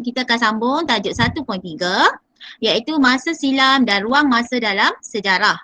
kita akan sambung tajuk 1.3 iaitu masa silam dan ruang masa dalam sejarah.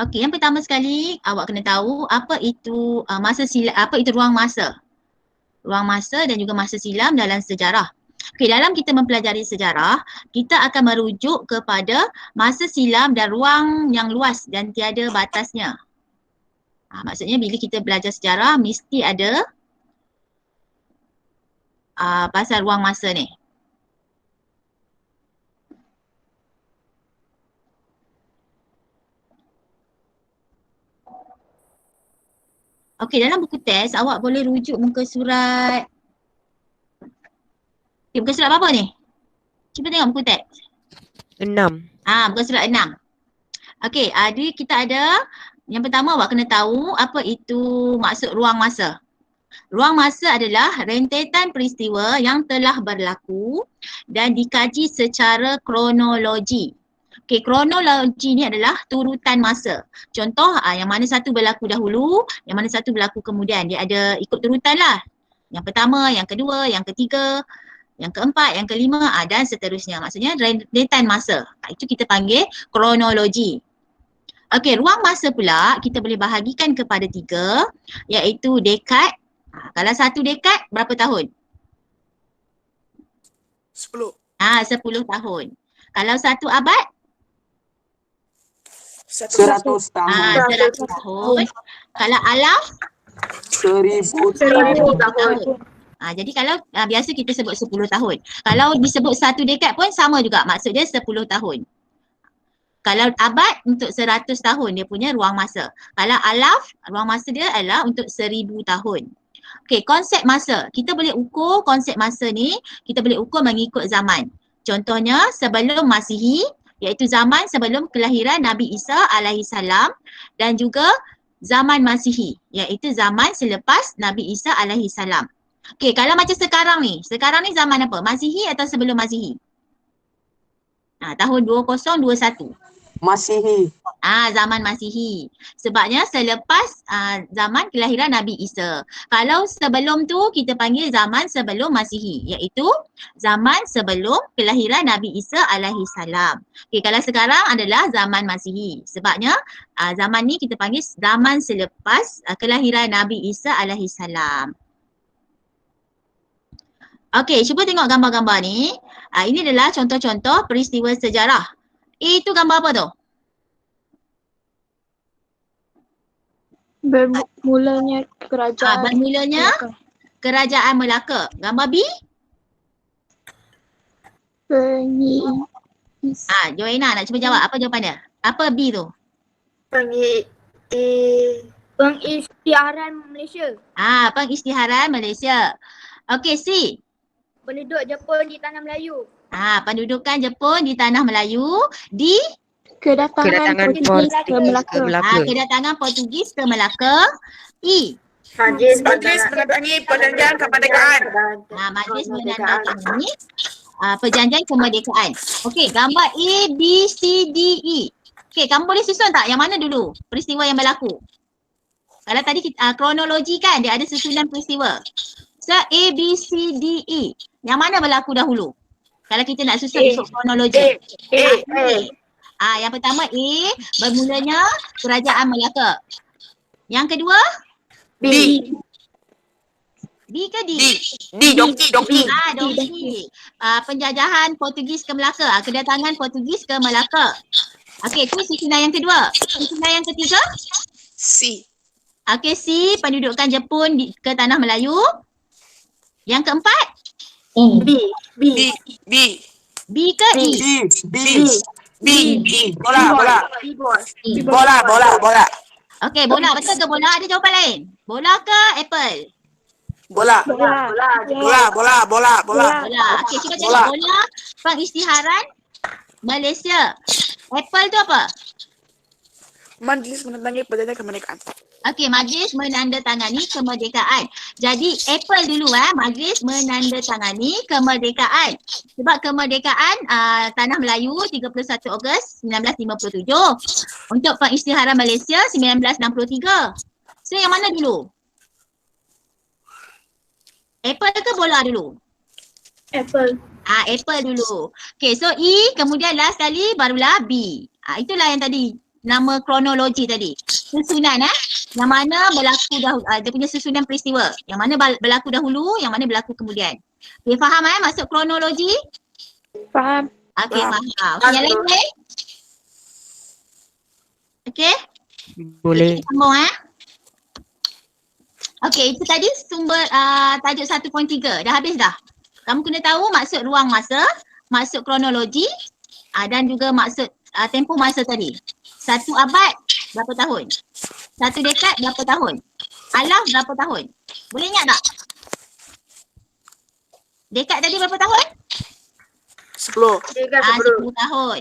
Okey, yang pertama sekali awak kena tahu apa itu masa silam, apa itu ruang masa. Ruang masa dan juga masa silam dalam sejarah. Okey, dalam kita mempelajari sejarah, kita akan merujuk kepada masa silam dan ruang yang luas dan tiada batasnya. Maksudnya bila kita belajar sejarah mesti ada pasal ruang masa ni. Okey, dalam buku teks awak boleh rujuk muka surat. Okay, muka surat apa ni? Cuba tengok buku teks. 6. Muka surat 6. Okey, kita ada yang pertama awak kena tahu apa itu maksud ruang masa. Ruang masa adalah rentetan peristiwa yang telah berlaku dan dikaji secara kronologi. Okey, kronologi ni adalah turutan masa. Contoh yang mana satu berlaku dahulu, yang mana satu berlaku kemudian. Dia ada ikut turutan lah. Yang pertama, yang kedua, yang ketiga, yang keempat, yang kelima dan seterusnya. Maksudnya rentetan masa. Itu kita panggil kronologi. Okey, ruang masa pula kita boleh bahagikan kepada 3 iaitu dekad. Kalau satu dekad berapa tahun? 10. 10 tahun. Kalau satu abad? 100 tahun. 100 tahun. Kalau alaf? 1000 tahun. Jadi kalau biasa kita sebut 10 tahun. Kalau disebut satu dekad pun sama juga, maksud dia 10 tahun. Kalau abad untuk 100 tahun dia punya ruang masa. Kalau alaf, ruang masa dia adalah untuk 1000 tahun. Okey, konsep masa. Kita boleh ukur konsep masa ni, kita boleh ukur mengikut zaman. Contohnya sebelum Masihi, iaitu zaman sebelum kelahiran Nabi Isa alaihi salam, dan juga zaman Masihi, iaitu zaman selepas Nabi Isa alaihi salam. Okey, kalau macam sekarang ni zaman apa? Masihi atau sebelum Masihi? Tahun 2021. Masihi. Zaman Masihi. Sebabnya selepas zaman kelahiran Nabi Isa. Kalau sebelum tu kita panggil zaman sebelum Masihi, iaitu zaman sebelum kelahiran Nabi Isa alaihi salam. Okey, kalau sekarang adalah zaman Masihi. Sebabnya zaman ni kita panggil zaman selepas kelahiran Nabi Isa alaihi salam. Okey, cuba tengok gambar-gambar ni. Ini adalah contoh-contoh peristiwa sejarah. Itu gambar apa tu? Bermulanya kerajaan. Bermulanya kerajaan Melaka. Gambar B? Joanna nak cuba jawab. Apa jawapan dia? Apa B tu? Pengisytiharan Malaysia. Pengisytiharan Malaysia. Okey, C. Penduduk Jepun di Tanah Melayu. Pendudukan Jepun di Tanah Melayu. D. Kedatangan Portugis ke Melaka. Kedatangan Portugis ke Melaka. E. Majlis menandatangani perjanjian kemerdekaan. Majlis menandatangani perjanjian kemerdekaan. Okey, gambar A, B, C, D, E. Okey, kamu boleh susun tak yang mana dulu peristiwa yang berlaku? Kalau tadi kita, kronologi kan dia ada susunan peristiwa. So A, B, C, D, E. Yang mana berlaku dahulu? Kalau kita nak susun ikut kronologi. Yang pertama A, bermulanya kerajaan Melaka. Yang kedua? B. B ke D? D, Doki. Doki. Penjajahan Portugis ke Melaka. Kedatangan Portugis ke Melaka. Okey, itu susunan yang kedua. Susunan yang ketiga? C. Okey, C, pendudukan Jepun ke Tanah Melayu. Yang keempat? B. B ke E? B. Bola. Okey, bola. Betul ke bola? Ada jawapan lain? Bola ke apple? Bola. Okey, cuba tengok bola pengisytiharan Malaysia. Apple tu apa? Majlis menandatangani perjanjian kemerdekaan. Okey, majlis menandatangani kemerdekaan. Jadi April dulu majlis menandatangani kemerdekaan. Sebab kemerdekaan Tanah Melayu 31 Ogos 1957. Untuk pengisytiharan Malaysia 1963. So yang mana dulu? April ke bola dulu? Apple. Apple dulu. Okay, so E, kemudian last kali barulah B. Itulah yang tadi, nama kronologi tadi. Susunan yang mana berlaku dahulu, dia punya susunan peristiwa. Yang mana berlaku dahulu, yang mana berlaku kemudian. Okay, faham maksud kronologi? Faham. Okay, Faham. faham. Okay, yang lain boleh? Okay? Boleh. Kita sambung Okay, itu tadi sumber tajuk 1.3. Dah habis dah? Kamu kena tahu maksud ruang masa, maksud kronologi dan juga maksud tempoh masa tadi. 1 abad berapa tahun? 1 dekad berapa tahun? Alaf berapa tahun? Boleh ingat tak? Dekad tadi berapa tahun? 10. 10 tahun.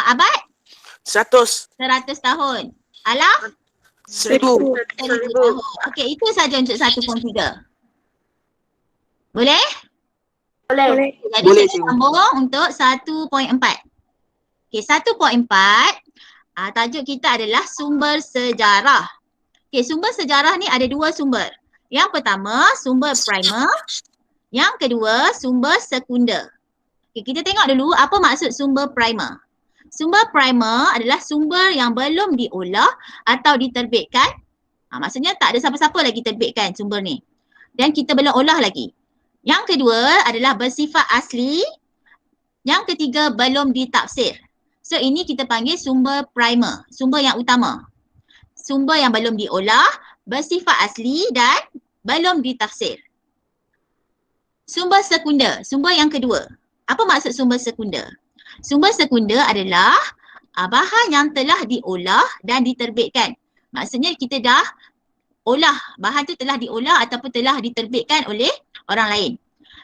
Abad? 100. 100 tahun. Alaf? 1000. 1000 tahun. Okey, itu saja untuk 1.3. Boleh? Boleh. Jadi Boleh, kita cikgu. sambung untuk 1.4. Okey, 1.4 tajuk kita adalah sumber sejarah. Okey, sumber sejarah ni ada 2 sumber. Yang pertama, sumber primer. Yang kedua, sumber sekunder. Okey, kita tengok dulu apa maksud sumber primer. Sumber primer adalah sumber yang belum diolah atau diterbitkan. Maksudnya tak ada siapa-siapa lagi terbitkan sumber ni. Dan kita belum olah lagi. Yang kedua adalah bersifat asli. Yang ketiga belum ditafsir. So ini kita panggil sumber primer, sumber yang utama. Sumber yang belum diolah, bersifat asli dan belum ditafsir. Sumber sekunder, sumber yang kedua. Apa maksud sumber sekunder? Sumber sekunder adalah bahan yang telah diolah dan diterbitkan. Maksudnya kita dah olah, bahan tu telah diolah ataupun telah diterbitkan oleh orang lain.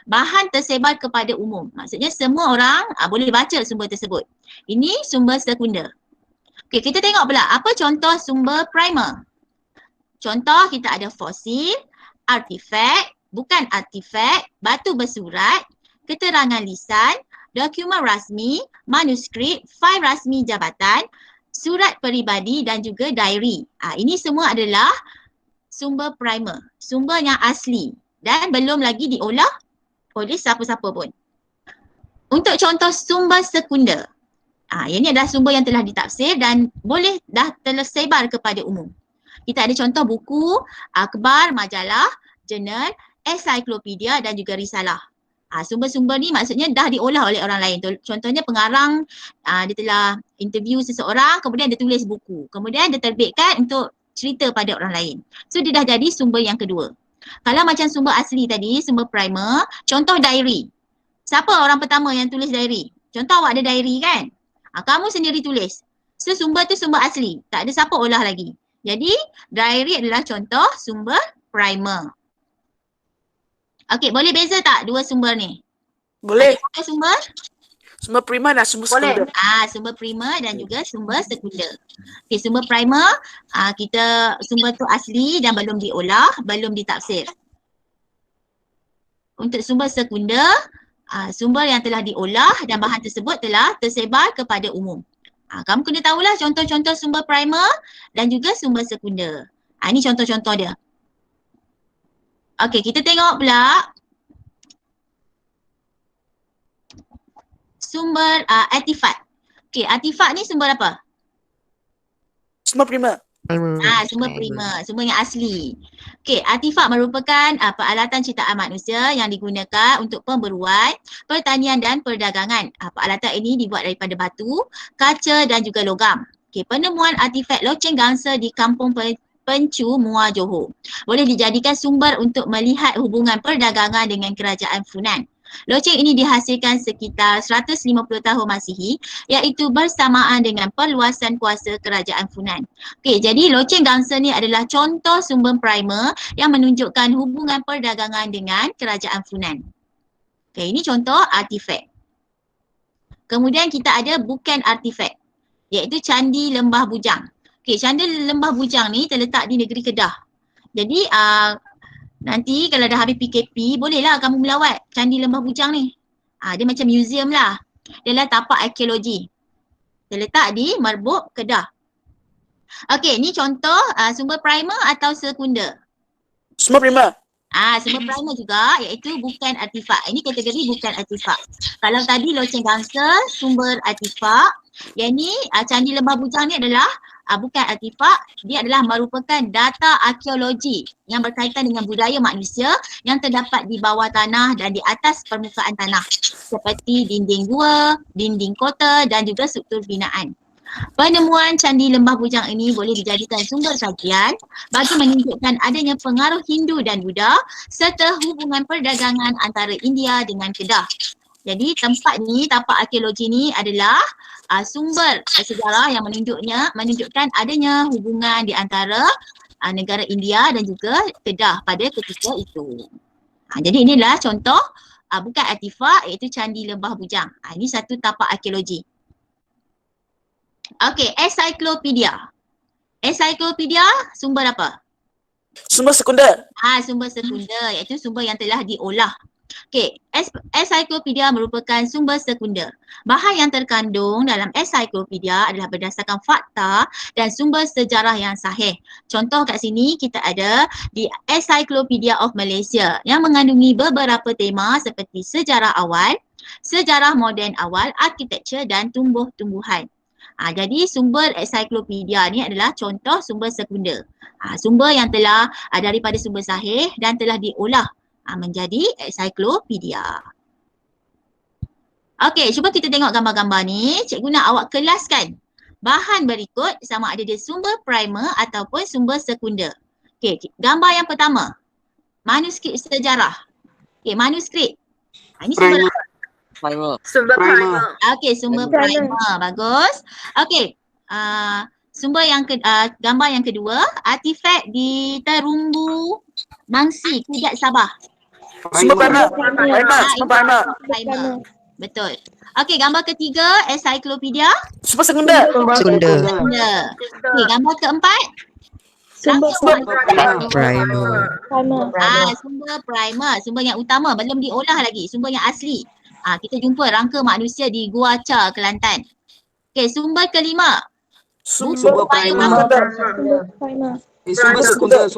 Bahan tersebar kepada umum. Maksudnya semua orang boleh baca sumber tersebut. Ini sumber sekunder. Okey, kita tengok pula apa contoh sumber primer. Contoh kita ada fosil, artifak, bukan artifak, batu bersurat, keterangan lisan, dokumen rasmi, manuskrip, fail rasmi jabatan, surat peribadi dan juga diary. Ini semua adalah sumber primer, sumber yang asli dan belum lagi diolah oleh siapa-siapa pun. Untuk contoh sumber sekunder, yang ini adalah sumber yang telah ditafsir dan boleh dah tersebar kepada umum. Kita ada contoh buku, akhbar, majalah, jurnal, ensiklopedia dan juga risalah. Sumber-sumber ni maksudnya dah diolah oleh orang lain. Contohnya pengarang, dia telah interview seseorang, kemudian dia tulis buku. Kemudian dia terbitkan untuk cerita pada orang lain. So dia dah jadi sumber yang kedua. Kalau macam sumber asli tadi, sumber primer, contoh diary. Siapa orang pertama yang tulis diary? Contoh awak ada diary kan? Kamu sendiri tulis. So sumber tu sumber asli. Tak ada siapa olah lagi. Jadi diary adalah contoh sumber primer. Okey, boleh beza tak dua sumber ni? Boleh. Ada sumber? Sumber primer dan sumber sekunder. Sumber primer dan juga sumber sekunder. Okey, sumber primer, kita sumber tu asli dan belum diolah, belum ditafsir. Untuk sumber sekunder, sumber yang telah diolah dan bahan tersebut telah tersebar kepada umum. Kamu kena tahulah contoh-contoh sumber primer dan juga sumber sekunder. Ini contoh-contoh dia. Okey, kita tengok pula sumber artifak. Okey, artifak ni sumber apa? Sumber primer. Sumber primer, sumber yang asli. Okey, artifak merupakan peralatan ciptaan manusia yang digunakan untuk pemburuan, pertanian dan perdagangan. Peralatan ini dibuat daripada batu, kaca dan juga logam. Okey, penemuan artifak loceng gangsa di Kampung Pencu, Muar Johor boleh dijadikan sumber untuk melihat hubungan perdagangan dengan kerajaan Funan. Loceng ini dihasilkan sekitar 150 tahun Masihi, iaitu bersamaan dengan perluasan kuasa kerajaan Funan. Okey, jadi loceng gangsa ni adalah contoh sumber primer yang menunjukkan hubungan perdagangan dengan kerajaan Funan. Okey, ini contoh artifak. Kemudian kita ada bukan artifak, iaitu Candi Lembah Bujang. Okey, Candi Lembah Bujang ni terletak di negeri Kedah. Jadi nanti kalau dah habis PKP, bolehlah kamu melawat Candi Lembah Bujang ni. Dia macam museum lah. Dia adalah tapak arkeologi. Terletak di Merbuk, Kedah. Okey, ni contoh sumber primer atau sekunder. Sumber primer. Sumber primer juga iaitu bukan artifak. Ini kategori bukan artifak. Kalau tadi loceng gangsa, sumber artifak. Yang ni Candi Lembah Bujang ni adalah bukan artifak. Dia adalah merupakan data arkeologi yang berkaitan dengan budaya manusia yang terdapat di bawah tanah dan di atas permukaan tanah. Seperti dinding gua, dinding kota dan juga struktur binaan. Penemuan Candi Lembah Bujang ini boleh dijadikan sumber kajian bagi menunjukkan adanya pengaruh Hindu dan Buddha serta hubungan perdagangan antara India dengan Kedah. Jadi tempat ni, tapak arkeologi ni adalah sumber sejarah yang menunjukkan adanya hubungan di antara negara India dan juga Kedah pada ketika itu. Jadi inilah contoh bukan artifak iaitu Candi Lembah Bujang. Ini satu tapak arkeologi. Okey, ensiklopedia. Ensiklopedia sumber apa? Sumber sekunder. Sumber sekunder iaitu sumber yang telah diolah. Okey, ensiklopedia merupakan sumber sekunder. Bahan yang terkandung dalam ensiklopedia adalah berdasarkan fakta dan sumber sejarah yang sahih. Contoh kat sini kita ada di Encyclopedia of Malaysia yang mengandungi beberapa tema seperti sejarah awal, sejarah moden awal, arkitektur dan tumbuh-tumbuhan. Jadi sumber ensiklopedia ni adalah contoh sumber sekunder. Sumber yang telah daripada sumber sahih dan telah diolah menjadi ensiklopedia. Okey, cuba kita tengok gambar-gambar ni. Cikgu nak awak kelaskan bahan berikut sama ada dia sumber primer ataupun sumber sekunder. Okey, gambar yang pertama. Manuskrip sejarah. Okey, manuskrip. Ini sumber apa? Primer. Sumber primer. Okey, sumber primer. Bagus. Okey. Sumber yang gambar yang kedua, artifak di terumbu mangsi Kudat Sabah. Sumber primer. Sumber primer. Betul. Okey, gambar ketiga, ensiklopedia. Sumber sekunder. Sekunder. Okey, gambar keempat. Sumber Primer. Sumber primer, sumber yang utama, belum diolah lagi, sumber yang asli. Kita jumpa rangka manusia di Gua Cha, Kelantan. Okey, sumber kelima. Sumber primer. Sumber sekunder.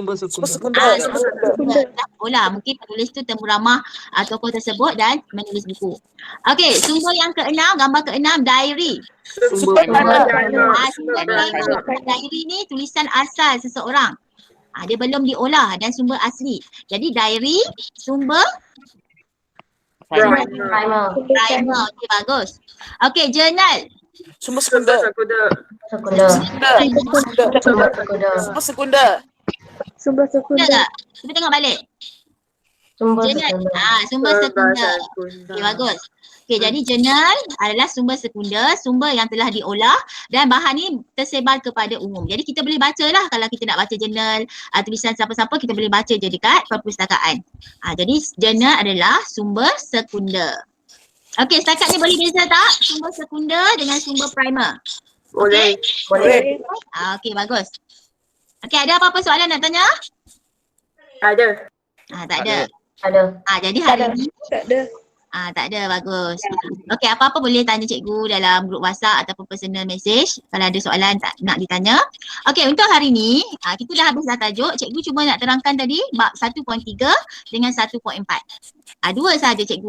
Mungkin penulis tu temu ramah tokoh tersebut dan menulis buku. Okey, sumber yang keenam, gambar keenam, diary. Sumber primer. Sumber primer. Diary ni tulisan asal seseorang. Dia belum diolah dan sumber asli. Jadi diary, sumber primer. Okey, bagus. Okey, jurnal. Sumber sekunder. Sumber sekunder. Betul tak? Kita tengok balik. Jurnal. Sumber sekunder. Okey, bagus. Okey, jadi jurnal adalah sumber sekunder, sumber yang telah diolah dan bahan ni tersebar kepada umum. Jadi kita boleh baca lah kalau kita nak baca jurnal, tulisan siapa-siapa kita boleh baca je dekat perpustakaan. Jadi jurnal adalah sumber sekunder. Okey, setakat ni boleh beza tak sumber sekunder dengan sumber primer? Boleh. Okey, bagus. Okey, ada apa-apa soalan nak tanya? Ada. Tak ada. Ada. Jadi hari ni Tak ada. tak ada, bagus. Okey, apa-apa boleh tanya cikgu dalam grup WhatsApp ataupun personal message kalau ada soalan tak nak ditanya. Okey, untuk hari ni kita dah habis dah tajuk. Cikgu cuma nak terangkan tadi bab 1.3 dengan 1.4. Dua sahaja cikgu